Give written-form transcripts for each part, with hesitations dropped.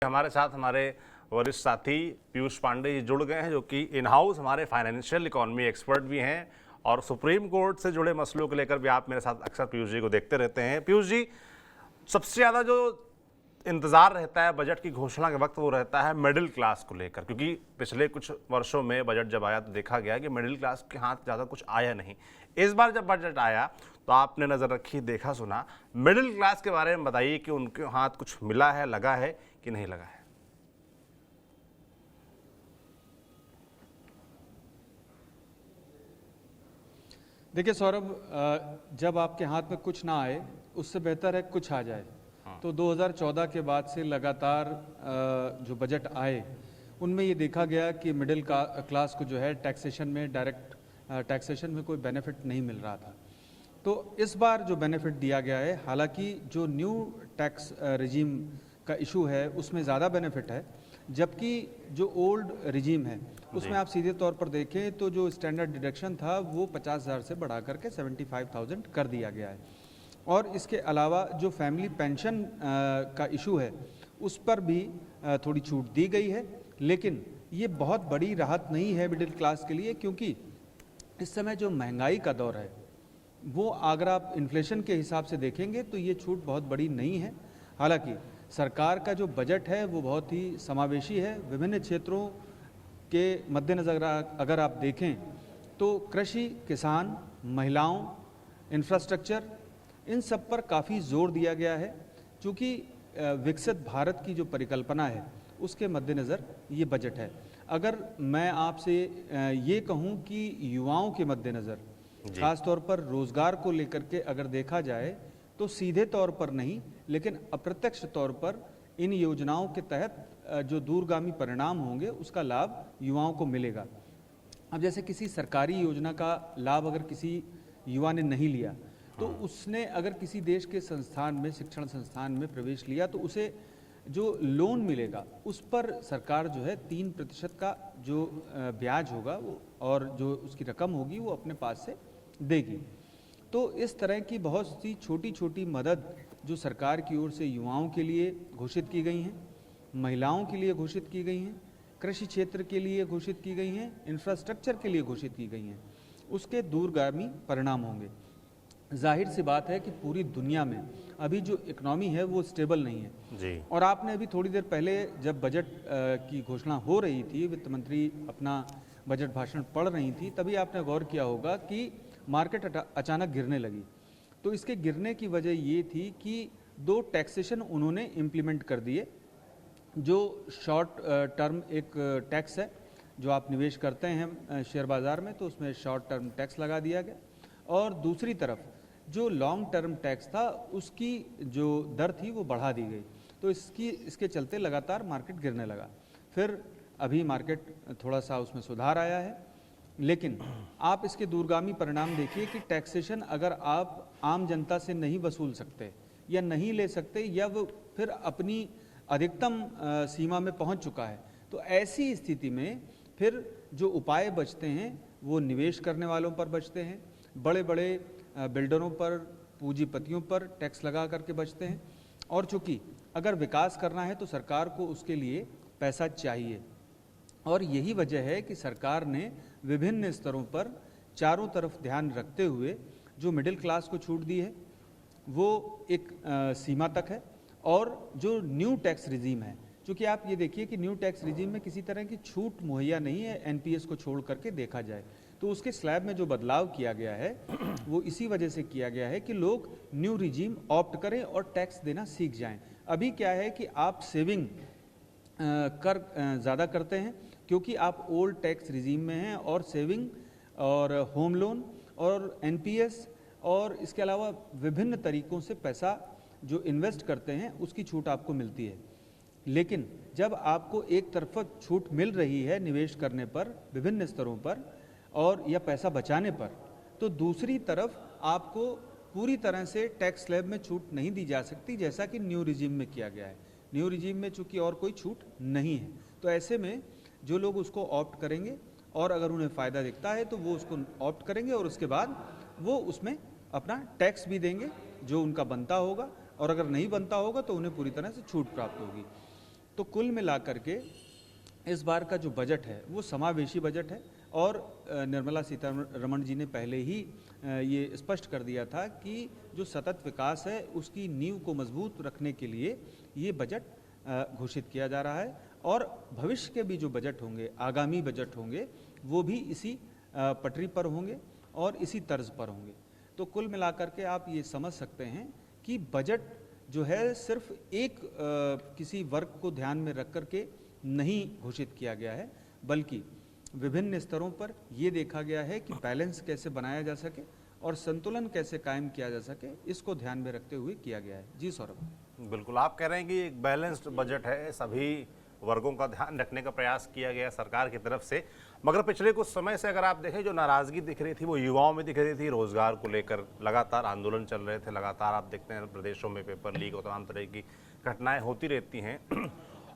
हमारे साथ हमारे वरिष्ठ साथी पीयूष पांडे जी जुड़ गए हैं, जो कि इन हाउस हमारे फाइनेंशियल इकोनॉमी एक्सपर्ट भी हैं और सुप्रीम कोर्ट से जुड़े मसलों को लेकर भी आप मेरे साथ अक्सर पीयूष जी को देखते रहते हैं। पीयूष जी, सबसे ज़्यादा जो इंतज़ार रहता है बजट की घोषणा के वक्त वो रहता है मिडिल क्लास को लेकर, क्योंकि पिछले कुछ वर्षों में बजट जब आया तो देखा गया कि मिडिल क्लास के हाथ ज़्यादा कुछ आया नहीं। इस बार जब बजट आया तो आपने नज़र रखी, देखा सुना, मिडिल क्लास के बारे में बताइए कि उनके हाथ कुछ मिला है, लगा है कि नहीं लगा है? देखिए सौरभ, जब आपके हाथ में कुछ ना आए उससे बेहतर है कुछ आ जाए। तो 2014 के बाद से लगातार जो बजट आए उनमें ये देखा गया कि मिडिल क्लास को जो है टैक्सेशन में, डायरेक्ट टैक्सेशन में कोई बेनिफिट नहीं मिल रहा था। तो इस बार जो बेनिफिट दिया गया है, हालांकि जो न्यू टैक्स रिजीम का इशू है उसमें ज़्यादा बेनिफिट है, जबकि जो ओल्ड रिजीम है उसमें आप सीधे तौर पर देखें तो जो स्टैंडर्ड डिडक्शन था वो 50,000 से बढ़ा करके 75,000 कर दिया गया है। और इसके अलावा जो फैमिली पेंशन का इशू है उस पर भी थोड़ी छूट दी गई है, लेकिन ये बहुत बड़ी राहत नहीं है मिडिल क्लास के लिए, क्योंकि इस समय जो महंगाई का दौर है वो अगर आप इन्फ्लेशन के हिसाब से देखेंगे तो ये छूट बहुत बड़ी नहीं है। हालांकि सरकार का जो बजट है वो बहुत ही समावेशी है। विभिन्न क्षेत्रों के मद्देनज़र अगर आप देखें तो कृषि, किसान, महिलाओं, इंफ्रास्ट्रक्चर, इन सब पर काफ़ी जोर दिया गया है। चूँकि विकसित भारत की जो परिकल्पना है उसके मद्देनज़र ये बजट है। अगर मैं आपसे ये कहूँ कि युवाओं के मद्देनज़र, खास तौर पर रोज़गार को लेकर के अगर देखा जाए तो सीधे तौर पर नहीं लेकिन अप्रत्यक्ष तौर पर इन योजनाओं के तहत जो दूरगामी परिणाम होंगे उसका लाभ युवाओं को मिलेगा। अब जैसे किसी सरकारी योजना का लाभ अगर किसी युवा ने नहीं लिया तो उसने अगर किसी देश के संस्थान में, शिक्षण संस्थान में प्रवेश लिया तो उसे जो लोन मिलेगा उस पर सरकार जो है 3% का जो ब्याज होगा वो और जो उसकी रकम होगी वो अपने पास से देगी। तो इस तरह की बहुत सी छोटी छोटी मदद जो सरकार की ओर से युवाओं के लिए घोषित की गई हैं, महिलाओं के लिए घोषित की गई हैं, कृषि क्षेत्र के लिए घोषित की गई हैं, इंफ्रास्ट्रक्चर के लिए घोषित की गई हैं, उसके दूरगामी परिणाम होंगे। जाहिर सी बात है कि पूरी दुनिया में अभी जो इकोनॉमी है वो स्टेबल नहीं है जी। और आपने अभी थोड़ी देर पहले जब बजट की घोषणा हो रही थी, वित्त मंत्री अपना बजट भाषण पढ़ रही थी, तभी आपने गौर किया होगा कि मार्केट अचानक गिरने लगी। तो इसके गिरने की वजह ये थी कि 2 टैक्सेशन उन्होंने इम्प्लीमेंट कर दिए। जो शॉर्ट टर्म एक टैक्स है, जो आप निवेश करते हैं शेयर बाज़ार में तो उसमें शॉर्ट टर्म टैक्स लगा दिया गया, और दूसरी तरफ जो लॉन्ग टर्म टैक्स था उसकी जो दर थी वो बढ़ा दी गई। तो इसके चलते लगातार मार्केट गिरने लगा। फिर अभी मार्केट थोड़ा सा उसमें सुधार आया है, लेकिन आप इसके दूरगामी परिणाम देखिए कि टैक्सेशन अगर आप आम जनता से नहीं वसूल सकते या नहीं ले सकते या वो फिर अपनी अधिकतम सीमा में पहुंच चुका है, तो ऐसी स्थिति में फिर जो उपाय बचते हैं वो निवेश करने वालों पर बचते हैं, बड़े बड़े बिल्डरों पर, पूंजीपतियों पर टैक्स लगा करके बचते हैं। और चूँकि अगर विकास करना है तो सरकार को उसके लिए पैसा चाहिए, और यही वजह है कि सरकार ने विभिन्न स्तरों पर चारों तरफ ध्यान रखते हुए जो मिडिल क्लास को छूट दी है वो एक सीमा तक है। और जो न्यू टैक्स रिजीम है, चूँकि आप ये देखिए कि न्यू टैक्स रिजीम में किसी तरह की छूट मुहैया नहीं है, एनपीएस को छोड़ करके देखा जाए तो उसके स्लैब में जो बदलाव किया गया है वो इसी वजह से किया गया है कि लोग न्यू रिजीम ऑप्ट करें और टैक्स देना सीख जाएं। अभी क्या है कि आप सेविंग कर ज़्यादा करते हैं क्योंकि आप ओल्ड टैक्स रिजीम में हैं, और सेविंग और होम लोन और एनपीएस और इसके अलावा विभिन्न तरीकों से पैसा जो इन्वेस्ट करते हैं उसकी छूट आपको मिलती है। लेकिन जब आपको एक तरफ छूट मिल रही है निवेश करने पर विभिन्न स्तरों पर और या पैसा बचाने पर, तो दूसरी तरफ आपको पूरी तरह से टैक्स स्लैब में छूट नहीं दी जा सकती जैसा कि न्यू रिजीम में किया गया है। न्यू रिजीम में चूंकि और कोई छूट नहीं है, तो ऐसे में जो लोग उसको ऑप्ट करेंगे और अगर उन्हें फ़ायदा दिखता है तो वो उसको ऑप्ट करेंगे और उसके बाद वो उसमें अपना टैक्स भी देंगे जो उनका बनता होगा, और अगर नहीं बनता होगा तो उन्हें पूरी तरह से छूट प्राप्त होगी। तो कुल मिलाकर के इस बार का जो बजट है वो समावेशी बजट है और निर्मला सीतारमण जी ने पहले ही ये स्पष्ट कर दिया था कि जो सतत विकास है उसकी नींव को मजबूत रखने के लिए ये बजट घोषित किया जा रहा है और भविष्य के भी जो बजट होंगे, आगामी बजट होंगे, वो भी इसी पटरी पर होंगे और इसी तर्ज पर होंगे। तो कुल मिलाकर के आप ये समझ सकते हैं कि बजट जो है सिर्फ एक किसी वर्ग को ध्यान में रख कर के नहीं घोषित किया गया है, बल्कि विभिन्न स्तरों पर ये देखा गया है कि बैलेंस कैसे बनाया जा सके और संतुलन कैसे कायम किया जा सके, इसको ध्यान में रखते हुए किया गया है। जी सौरभ। बिल्कुल, आप कह रहे हैं कि एक बैलेंस्ड बजट है, सभी वर्गों का ध्यान रखने का प्रयास किया गया सरकार की तरफ से। मगर पिछले कुछ समय से अगर आप देखें, जो नाराज़गी दिख रही थी वो युवाओं में दिख रही थी। रोजगार को लेकर लगातार आंदोलन चल रहे थे, लगातार आप देखते हैं प्रदेशों में पेपर लीक और तमाम तरह की घटनाएं होती रहती हैं।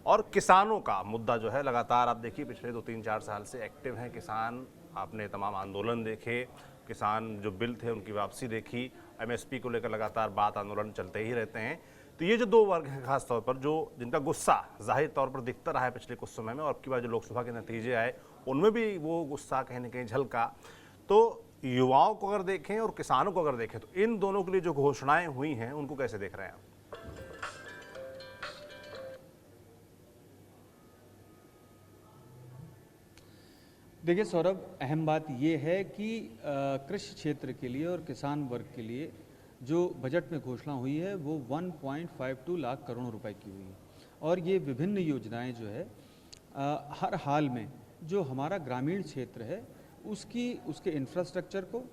और किसानों का मुद्दा जो है लगातार आप देखिए पिछले 2-3-4 साल से एक्टिव हैं किसान। आपने तमाम आंदोलन देखे, किसान जो बिल थे उनकी वापसी देखी, MSP को लेकर लगातार बात आंदोलन चलते ही रहते हैं। तो ये जो दो वर्ग हैं खास तौर पर, जो जिनका गुस्सा जाहिर तौर पर दिखता रहा है पिछले कुछ समय में, और अब की बार जो लोकसभा के नतीजे आए उनमें भी वो गुस्सा कहीं ना कहीं झलका। तो युवाओं को अगर देखें और किसानों को अगर देखें, तो इन दोनों के लिए जो घोषणाएं हुई हैं उनको कैसे देख रहे हैं आप? देखिए सौरभ, अहम बात ये है कि कृषि क्षेत्र के लिए और किसान वर्ग के लिए जो बजट में घोषणा हुई है वो 1.52 लाख करोड़ रुपए की हुई है और ये विभिन्न योजनाएं जो है हर हाल में जो हमारा ग्रामीण क्षेत्र है उसके इंफ्रास्ट्रक्चर को,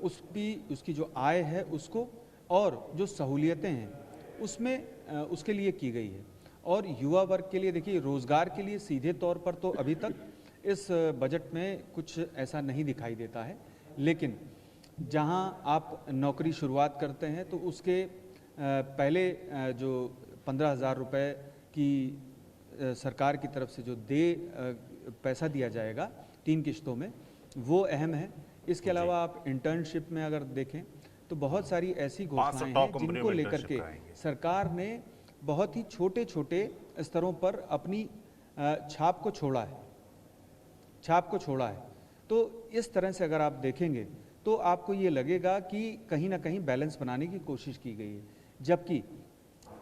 उसकी जो आय है उसको और जो सहूलियतें हैं उसमें उसके लिए की गई है। और युवा वर्ग के लिए देखिए, रोजगार के लिए सीधे तौर पर तो अभी तक इस बजट में कुछ ऐसा नहीं दिखाई देता है, लेकिन जहां आप नौकरी शुरुआत करते हैं तो उसके पहले जो 15,000 रुपये की सरकार की तरफ से जो पैसा दिया जाएगा 3 किश्तों में, वो अहम है। इसके अलावा आप इंटर्नशिप में अगर देखें तो बहुत सारी ऐसी घोषणाएं हैं जिनको लेकर के सरकार ने बहुत ही छोटे छोटे स्तरों पर अपनी छाप को छोड़ा है। तो इस तरह से अगर आप देखेंगे तो आपको ये लगेगा कि कहीं ना कहीं बैलेंस बनाने की कोशिश की गई है। जबकि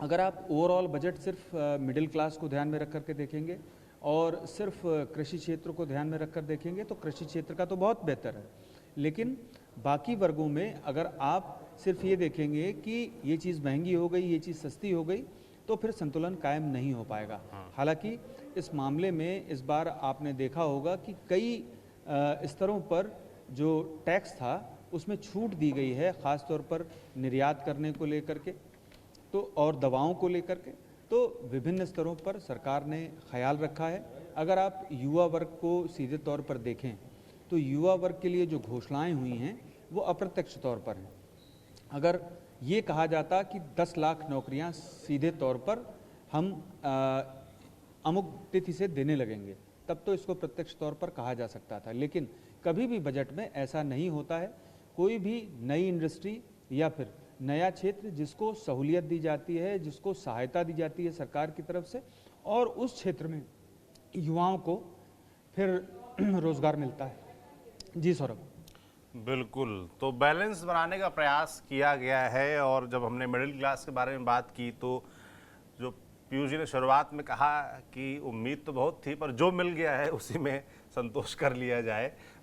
अगर आप ओवरऑल बजट सिर्फ मिडिल क्लास को ध्यान में रख करके देखेंगे और सिर्फ कृषि क्षेत्र को ध्यान में रखकर देखेंगे तो कृषि क्षेत्र का तो बहुत बेहतर है, लेकिन बाकी वर्गों में अगर आप सिर्फ ये देखेंगे कि ये चीज़ महंगी हो गई, ये चीज़ सस्ती हो गई, तो फिर संतुलन कायम नहीं हो पाएगा। हालांकि इस मामले में इस बार आपने देखा होगा कि कई स्तरों पर जो टैक्स था उसमें छूट दी गई है, ख़ास तौर पर निर्यात करने को लेकर के तो और दवाओं को लेकर के। तो विभिन्न स्तरों पर सरकार ने ख्याल रखा है। अगर आप युवा वर्ग को सीधे तौर पर देखें तो युवा वर्ग के लिए जो घोषणाएं हुई हैं वो अप्रत्यक्ष तौर पर हैं। अगर ये कहा जाता कि 10 लाख नौकरियां सीधे तौर पर हम अमुक तिथि से देने लगेंगे, तब तो इसको प्रत्यक्ष तौर पर कहा जा सकता था, लेकिन कभी भी बजट में ऐसा नहीं होता है। कोई भी नई इंडस्ट्री या फिर नया क्षेत्र जिसको सहूलियत दी जाती है, जिसको सहायता दी जाती है सरकार की तरफ से, और उस क्षेत्र में युवाओं को फिर रोजगार मिलता है। जी सौरभ। बिल्कुल, तो बैलेंस बनाने का प्रयास किया गया है। और जब हमने मिडिल क्लास के बारे में बात की तो जो पीयूष जी ने शुरुआत में कहा कि उम्मीद तो बहुत थी पर जो मिल गया है उसी में संतोष कर लिया जाए।